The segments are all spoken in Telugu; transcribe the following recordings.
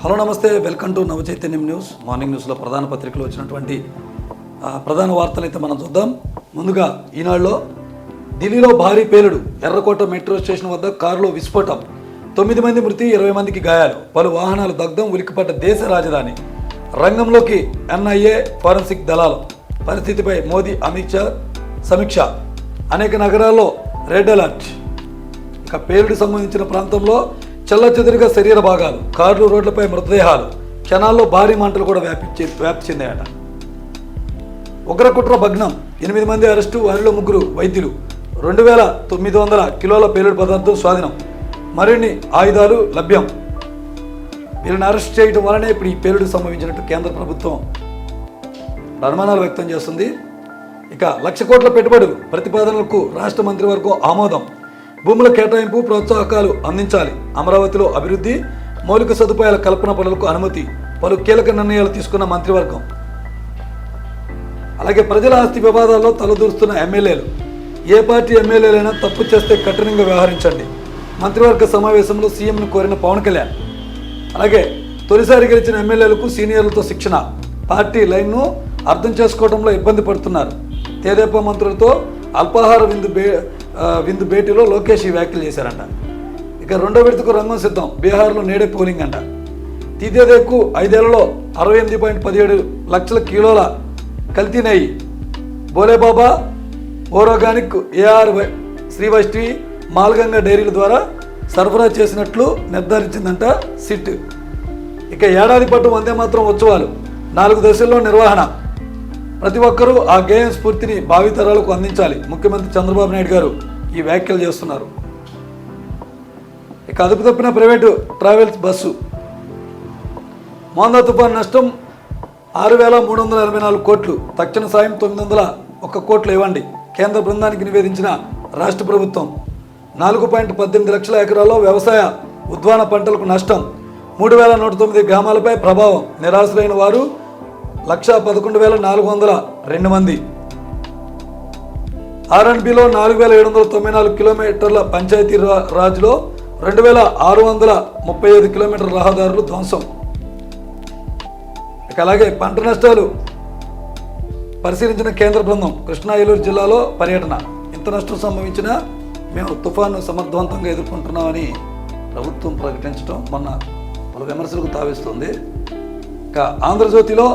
హలో నమస్తే, వెల్కమ్ టు నవచైతన్యం న్యూస్. మార్నింగ్ న్యూస్లో ప్రధాన పత్రికలో వచ్చినటువంటి ప్రధాన వార్తలు అయితే మనం చూద్దాం. ముందుగా ఈనాడులో ఢిల్లీలో భారీ పేలుడు, ఎర్రకోట మెట్రో స్టేషన్ వద్ద కారులో విస్ఫోటం, 9 మంది మృతి, 20 మందికి గాయాలు, పలు వాహనాలు దగ్ధం, ఉలిక్కిపడ్డ దేశ రాజధాని. రంగంలోకి ఎన్ఐఏ, ఫోరెన్సిక్ దళాలు. పరిస్థితిపై మోదీ అమిత్ షా సమీక్ష. అనేక నగరాల్లో రెడ్ అలర్ట్. ఇక పేలుడు సంబంధించిన ప్రాంతంలో చెల్లచెదురుగా శరీర భాగాలు, కార్లు, రోడ్లపై మృతదేహాలు, క్షణాల్లో భారీ మంటలు కూడా వ్యాప్తి చెందాయట. ఉగ్రకుట్ర భగ్నం, 8 మంది అరెస్టు, వారిలో 3 వైద్యులు. 2900 కిలోల పేలుడు పదార్థం స్వాధీనం, మరిన్ని ఆయుధాలు లభ్యం. వీళ్ళని అరెస్ట్ చేయడం వలనే ఇప్పుడు ఈ పేలుడు సంభవించినట్టు కేంద్ర ప్రభుత్వం అనుమానాలు వ్యక్తం చేస్తుంది. ఇక 1,00,000 కోట్ల పెట్టుబడులు ప్రతిపాదనలకు రాష్ట్ర మంత్రివర్గం ఆమోదం. భూముల కేటాయింపు, ప్రోత్సాహకాలు అందించాలి. అమరావతిలో అభివృద్ధి, మౌలిక సదుపాయాల కల్పన పనులకు అనుమతి. పలు కీలక నిర్ణయాలు తీసుకున్న మంత్రివర్గం. అలాగే ప్రజల ఆస్తి వివాదాల్లో తలదూరుస్తున్న ఎమ్మెల్యేలు. ఏ పార్టీ ఎమ్మెల్యేలైనా తప్పు చేస్తే కఠినంగా వ్యవహరించండి. మంత్రివర్గ సమావేశంలో సీఎంను కోరిన పవన్ కళ్యాణ్. అలాగే తొలిసారి గెలిచిన ఎమ్మెల్యేలకు సీనియర్లతో శిక్షణ. పార్టీ లైన్ను అర్థం చేసుకోవడంలో ఇబ్బంది పడుతున్నారు. తెదేపా మంత్రులతో అల్పాహార విందు భేటీలో లోకేష్ ఈ వ్యాఖ్యలు చేశారంట. ఇక 2వ విడతకు రంగం సిద్ధం. బీహార్లో నేడే పోలింగ్ అంట. తీదేదేకు 5 ఏళ్లలో 68.17 లక్షల కిలోల కల్తీ నెయ్యి. బోలేబాబా, ఓరోగానిక్, ఏఆర్ శ్రీవష్టి, మాల్గంగా డైరీల ద్వారా సరఫరా చేసినట్లు నిర్ధారించిందంట సిట్. ఇక ఏడాది పాటు వందే మాత్రం ఉత్సవాలు, 4 దశల్లో నిర్వహణ. ప్రతి ఒక్కరూ ఆ గేయం స్ఫూర్తిని భావితరాలకు అందించాలి. ముఖ్యమంత్రి చంద్రబాబు నాయుడు గారు ఈ వ్యాఖ్యలు చేస్తున్నారు. ఇక అదుపు తప్పిన ప్రైవేటు ట్రావెల్స్ బస్సు. మోందా తుఫాన్ నష్టం 6,384 కోట్లు. తక్షణ సాయం 901 కోట్లు ఇవ్వండి. కేంద్ర బృందానికి నివేదించిన రాష్ట్ర ప్రభుత్వం. 4.18 లక్షల ఎకరాల్లో వ్యవసాయ ఉద్వాన పంటలకు నష్టం. 3,109 గ్రామాలపై ప్రభావం. నిరాశలైన వారు 1,11,402 మంది. ఆర్ఎండ్బిలో 4,794 కిలోమీటర్ల పంచాయతీ రాజ్లో 2,635 కిలోమీటర్ల రహదారులు ధ్వంసం. ఇక అలాగే పంట నష్టాలు పరిశీలించిన కేంద్ర బృందం. కృష్ణా, ఏలూరు జిల్లాలో పర్యటన. ఇంత నష్టం సంభవించినా మేము తుఫాను సమర్థవంతంగా ఎదుర్కొంటున్నామని ప్రభుత్వం ప్రకటించడం మొన్న పలు విమర్శలకు తావిస్తుంది. ఇక ఆంధ్రజ్యోతిలో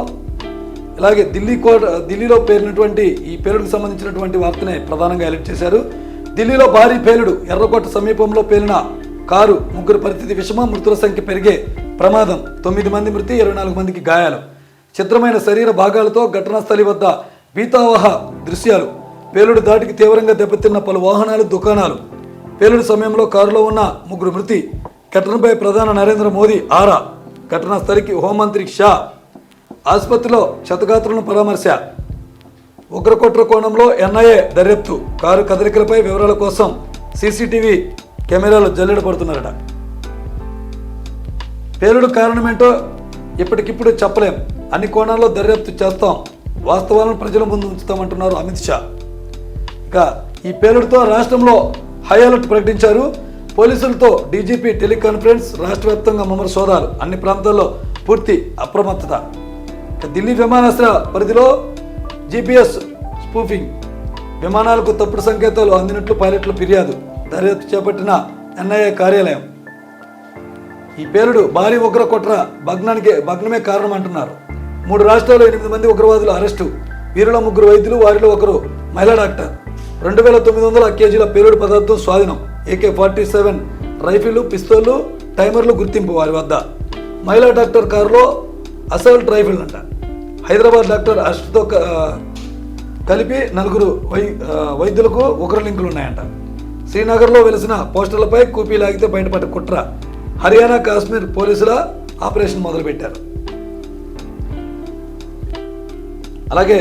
ఇలాగే ఢిల్లీలో పేలినటువంటి ఈ పేలుడుకు సంబంధించినటువంటి వార్తనే ప్రధానంగా హైలైట్ చేశారు. ఢిల్లీలో భారీ పేలుడు, ఎర్రకోట సమీపంలో పేలిన కారు, 3 పరిస్థితి విషమ, మృతుల సంఖ్య పెరిగే ప్రమాదం. 9 మంది మృతి, 24 మందికి గాయాలు. చిత్రమైన శరీర భాగాలతో ఘటనా స్థలి వద్ద భీతావహ దృశ్యాలు. పేలుడు దాటికి తీవ్రంగా దెబ్బతిన్న పలు వాహనాలు, దుకాణాలు. పేలుడు సమయంలో కారులో ఉన్న 3 మృతి. ఘటనపై ప్రధాని నరేంద్ర మోదీ ఆరా. ఘటనా స్థలికి హోంమంత్రి షా. ఆసుపత్రిలో క్షతగాత్రులను పరామర్శ. ఉగ్రకుట్ర కోణంలో ఎన్ఐఏ దర్యాప్తు. కారు కదలికలపై వివరాల కోసం సీసీటీవీ కెమెరాలు జల్లెడ పడుతున్నారట. పేలుడు కారణమేంటో ఇప్పటికిప్పుడు చెప్పలేం. అన్ని కోణాల్లో దర్యాప్తు చేస్తాం. వాస్తవాలను ప్రజల ముందు ఉంచుతామంటున్నారు అమిత్ షా. ఇక ఈ పేలుడుతో రాష్ట్రంలో హై అలర్ట్ ప్రకటించారు. పోలీసులతో డీజీపీ టెలికాన్ఫరెన్స్. రాష్ట్ర వ్యాప్తంగా ముమ్మర సోదాలు. అన్ని ప్రాంతాల్లో పూర్తి అప్రమత్తత. ఢిల్లీ విమానాశ్రయ పరిధిలో జీపీఎస్ స్పూఫింగ్. విమానాలకు తప్పుడు సంకేతాలు అందినట్లు పైలట్లు ఫిర్యాదు. దర్యాప్తు చేపట్టిన ఎన్ఐఏ కార్యాలయం. ఈ పేలుడు భారీ ఉగ్రకుట్ర భగ్నమే కారణం అంటున్నారు. 3 రాష్ట్రాల్లో 8 మంది ఉగ్రవాదులు అరెస్టు. వీరిలో 3 వైద్యులు, వారిలో 1 మహిళా డాక్టర్. 2,900 కేజీల పేలుడు పదార్థం స్వాధీనం. AK-47 రైఫిళ్లు, పిస్తోళ్లు, టైమర్లు గుర్తింపు వారి వద్ద. మహిళా డాక్టర్ కారులో అసల్ట్ రైఫిల్ అంట. హైదరాబాద్ డాక్టర్ అష్తో కలిపి 4 వైద్యులకు ఉగ్ర లింకులు ఉన్నాయంట. శ్రీనగర్లో వెలిసిన పోస్టర్లపై కూపీ లాగితే బయటపడ్డ కుట్ర. హర్యానా, కాశ్మీర్ పోలీసుల ఆపరేషన్ మొదలుపెట్టారు. అలాగే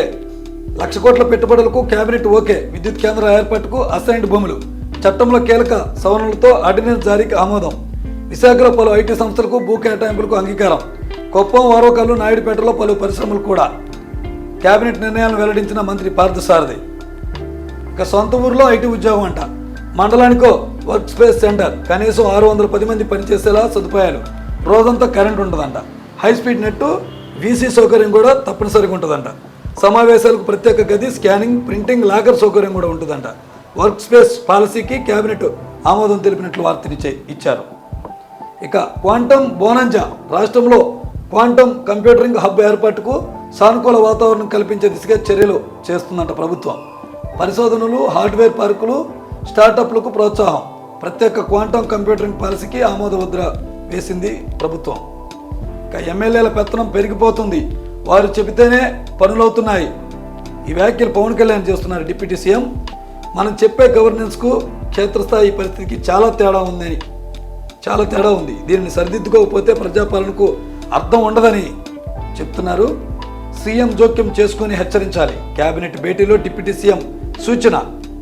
1,00,000 కోట్ల పెట్టుబడులకు కేబినెట్ ఓకే. విద్యుత్ కేంద్ర ఏర్పాటుకు అసైన్డ్ భూములు. చట్టంలో కీలక సవరణలతో ఆర్డినెన్స్ జారీకి ఆమోదం. విశాఖలో పలు ఐటీ సంస్థలకు భూ కేటాయింపులకు అంగీకారం. కొప్పం, వారోకల్లు, నాయుడుపేటలో పలు పరిశ్రమలు కూడా. కేబినెట్ నిర్ణయాలను వెల్లడించిన మంత్రి పార్థసారథి. ఇక సొంత ఊరిలో ఐటీ ఉద్యోగం అంట. మండలానికో వర్క్ స్పేస్ సెంటర్, కనీసం 610 మంది పనిచేసేలా సదుపాయాలు. రోజంతా కరెంట్ ఉంటుందంట. హై స్పీడ్ నెట్, వీసీ సౌకర్యం కూడా తప్పనిసరిగా ఉంటుందంట. సమావేశాలకు ప్రత్యేక గది, స్కానింగ్, ప్రింటింగ్, లాకర్ సౌకర్యం కూడా ఉంటుందంట. వర్క్ స్పేస్ పాలసీకి కేబినెట్ ఆమోదం తెలిపినట్లు వార్తని ఇచ్చారు. ఇక క్వాంటమ్ బోనంజా, రాష్ట్రంలో క్వాంటమ్ కంప్యూటరింగ్ హబ్ ఏర్పాటుకు సానుకూల వాతావరణం కల్పించే దిశగా చర్యలు చేస్తుందంట ప్రభుత్వం. పరిశోధనలు, హార్డ్వేర్ పార్కులు, స్టార్టప్లకు ప్రోత్సాహం, ప్రత్యేక క్వాంటమ్ కంప్యూటరింగ్ పాలసీకి ఆమోదముద్ర వేసింది ప్రభుత్వం. ఇక ఎమ్మెల్యేల పెత్తనం పెరిగిపోతుంది, వారు చెబితేనే పనులవుతున్నాయి. ఈ వ్యాఖ్యలు పవన్ కళ్యాణ్ చేస్తున్నారు. డిప్యూటీ సీఎం, మనం చెప్పే గవర్నెన్స్కు క్షేత్రస్థాయి పరిస్థితికి చాలా తేడా ఉంది. దీనిని సరిదిద్దుకోకపోతే ప్రజాపాలనకు అర్థం ఉండదని చెప్తున్నారు. సీఎం జోక్యం చేసుకుని హెచ్చరించాలి. కేబినెట్ భేటీలో డిప్యూటీ సీఎం సూచన,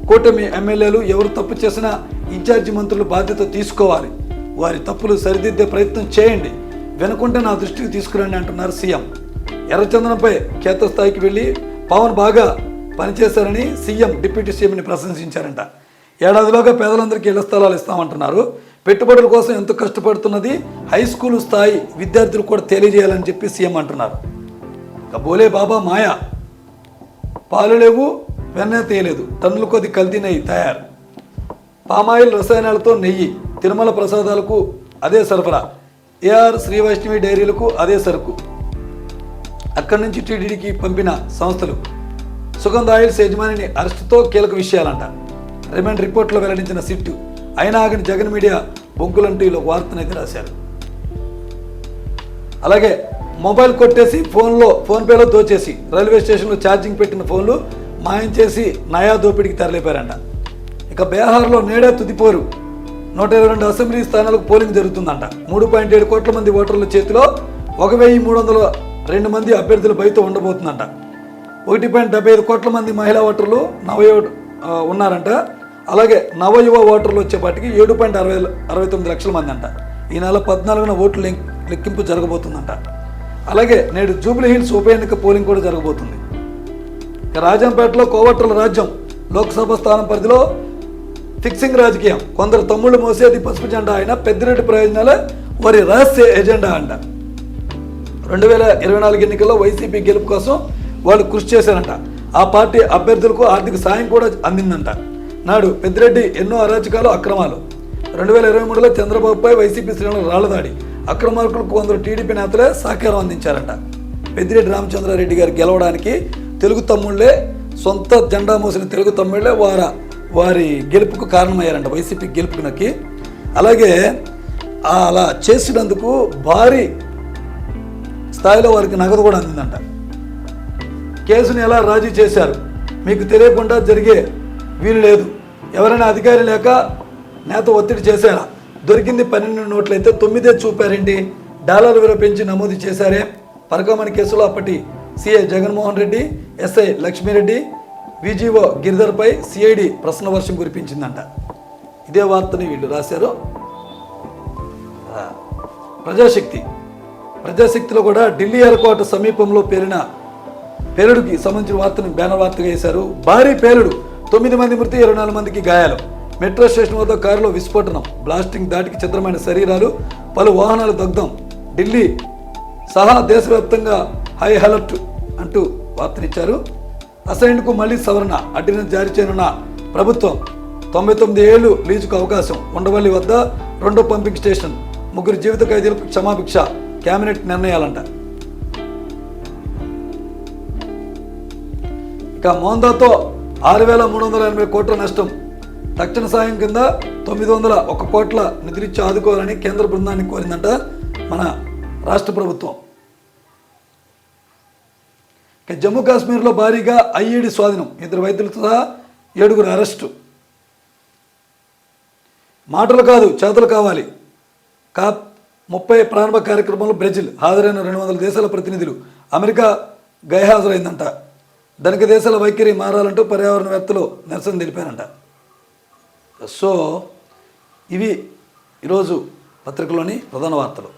కూటమి ఎమ్మెల్యేలు ఎవరు తప్పు చేసినా ఇన్ఛార్జి మంత్రులు బాధ్యత తీసుకోవాలి. వారి తప్పులు సరిదిద్దే ప్రయత్నం చేయండి, వినకుంటే నా దృష్టికి తీసుకురండి అంటున్నారు సీఎం. ఎర్రచందనంపై క్షేత్రస్థాయికి వెళ్ళి పవన్ బాగా పనిచేశారని సీఎం డిప్యూటీ సీఎంని ప్రశంసించారంట. ఏడాదిలోగా పేదలందరికీ ఇళ్ల స్థలాలు ఇస్తామంటున్నారు. పెట్టుబడుల కోసం ఎంత కష్టపడుతున్నది హై స్కూల్ స్థాయి విద్యార్థులు కూడా తెలియజేయాలని చెప్పి సీఎం అంటున్నారు. బోలే బాబా మాయ, పాలు లేవు, వెన్న తేయలేదు, టన్నుల కొద్ది కల్తీ నెయ్యి తయారు. పామాయిల్ రసాయనాలతో నెయ్యి, తిరుమల ప్రసాదాలకు అదే సరఫరా, ఏఆర్ శ్రీ వైష్ణవి డైరీలకు అదే సరుకు. అక్కడి నుంచి టీడీడీకి పంపిన సంస్థలు. సుగంధ ఆయిల్స్ యజమానిని అరెస్టుతో కీలక విషయాలంట. రిమాండ్ రిపోర్ట్లో వెల్లడించిన సిట్టు. అయినా ఆగని జగన్ మీడియా బొంకులంటూ ఇలా వార్తనైతే రాశారు. అలాగే మొబైల్ కొట్టేసి ఫోన్పేలో దోచేసి రైల్వే స్టేషన్లో ఛార్జింగ్ పెట్టిన ఫోన్లు మాయం చేసి నయా దోపిడికి తరలిపారంట. ఇక బీహార్లో నేడే తుదిపోరు. 122 అసెంబ్లీ స్థానాలకు పోలింగ్ జరుగుతుందంట. 3.7 కోట్ల మంది ఓటర్ల చేతిలో 1302 మంది అభ్యర్థుల బయట ఉండబోతుందంట. 1.75 కోట్ల మంది మహిళా ఓటర్లు ఉన్నారంట. అలాగే నవయువ ఓటర్లు వచ్చేపాటికి 7.69 లక్షల మంది అంట. ఈ నెల 14న ఓట్లు లెక్కింపు జరగబోతుందంట. అలాగే నేడు జూబ్లీ హిల్స్ ఉప ఎన్నిక పోలింగ్ కూడా జరగబోతుంది. రాజంపేటలో కోవట్ల రాజ్యం, లోక్సభ స్థానం పరిధిలో ఫిక్సింగ్ రాజకీయం. కొందరు తమ్ముళ్ళు మోసేది పసుపు జెండా అయినా పెద్దిరెడ్డి ప్రయోజనాలే వారి రహస్య ఎజెండా అంట. 2024 ఎన్నికల్లో వైసీపీ గెలుపు కోసం వాళ్ళు కృషి చేశారంట. ఆ పార్టీ అభ్యర్థులకు ఆర్థిక సాయం కూడా అందిందంట. నాడు పెద్దిరెడ్డి ఎన్నో అరాచకాలు, అక్రమాలు. 2023లో చంద్రబాబుపై వైసీపీ శ్రేణులు రాళ్లదాడి, అక్రమార్కులకు కొందరు టీడీపీ నేతలే సహకారం అందించారంట. పెద్దిరెడ్డి రామచంద్రారెడ్డి గారు గెలవడానికి తెలుగు తమ్ముళ్లే, సొంత జెండా మోసిన తెలుగు తమ్ముళ్లే వారి గెలుపుకు కారణమయ్యారంట, వైసీపీ గెలుపుకి. అలాగే అలా చేసినందుకు భారీ స్థాయిలో వారికి నగదు కూడా అందిందంట. కేసుని ఎలా రాజీ చేశారు, మీకు తెలియకుండా జరిగే వీలు లేదు. ఎవరైనా అధికారి లేక నేత ఒత్తిడి చేశారా? దొరికింది 12 నోట్లయితే 9 చూపారేంటి? డాలర్ విలువ పెంచి నమోదు చేశారే? పరకామణి కేసులో అప్పటి CI Jaganmohan Reddy, SI Lakshmireddy, VGO గిరిధర్పై సిఐడి ప్రశ్నవర్షం కురిపించిందంట. ఇదే వార్తని వీళ్ళు రాశారు. ప్రజాశక్తిలో కూడా ఢిల్లీ ఎయిర్పోర్ట్ సమీపంలో పేలుడుకి సంబంధించిన వార్తను బ్యానర్ వార్తగా వేశారు. భారీ పేలుడు, 9 మంది మృతి, 24 మందికి గాయాలు. మెట్రో స్టేషన్ వద్ద కారులో విస్ఫోటనం, బ్లాస్టింగ్ దాటికి చిత్రమైన శరీరాలు, పలు వాహనాలు దగ్ధం. ఢిల్లీ సహా దేశవ్యాప్తంగా హై అలర్ట్ అంటూ వార్తనిచ్చారు. అసైన్కు మళ్లీ సవరణ, ఆర్డినెన్స్ జారీ చేయనున్న ప్రభుత్వం. 99 ఏళ్లు లీజుకు అవకాశం. ఉండవల్లి వద్ద 2వ పంపింగ్ స్టేషన్. 3 జీవిత ఖైదీలకు క్షమాభిక్ష. కేబినెట్ నిర్ణయాలంట. ఇక మోందాతో 6,380 కోట్ల నష్టం. తక్షణ సాయం కింద 901 కోట్ల నిధులిచ్చి ఆదుకోవాలని కేంద్ర బృందాన్ని కోరిందంట మన రాష్ట్ర ప్రభుత్వం. ఇక జమ్మూ కాశ్మీర్లో భారీగా ఐఈడి స్వాధీనం, 2 వైద్యులతో సహా 7 అరెస్టు. మాటలు కాదు, చేతలు కావాలి. కాప్ 30 ప్రారంభ కార్యక్రమంలో బ్రెజిల్ హాజరైన 200 దేశాల ప్రతినిధులు. అమెరికా గైహాజరైందంట. ధనిక దేశాల వైఖరి మారాలంటూ పర్యావరణవేత్తలు నిరసన తెలిపారంట. సో ఇవి ఈరోజు పత్రికలోని ప్రధాన వార్తలు.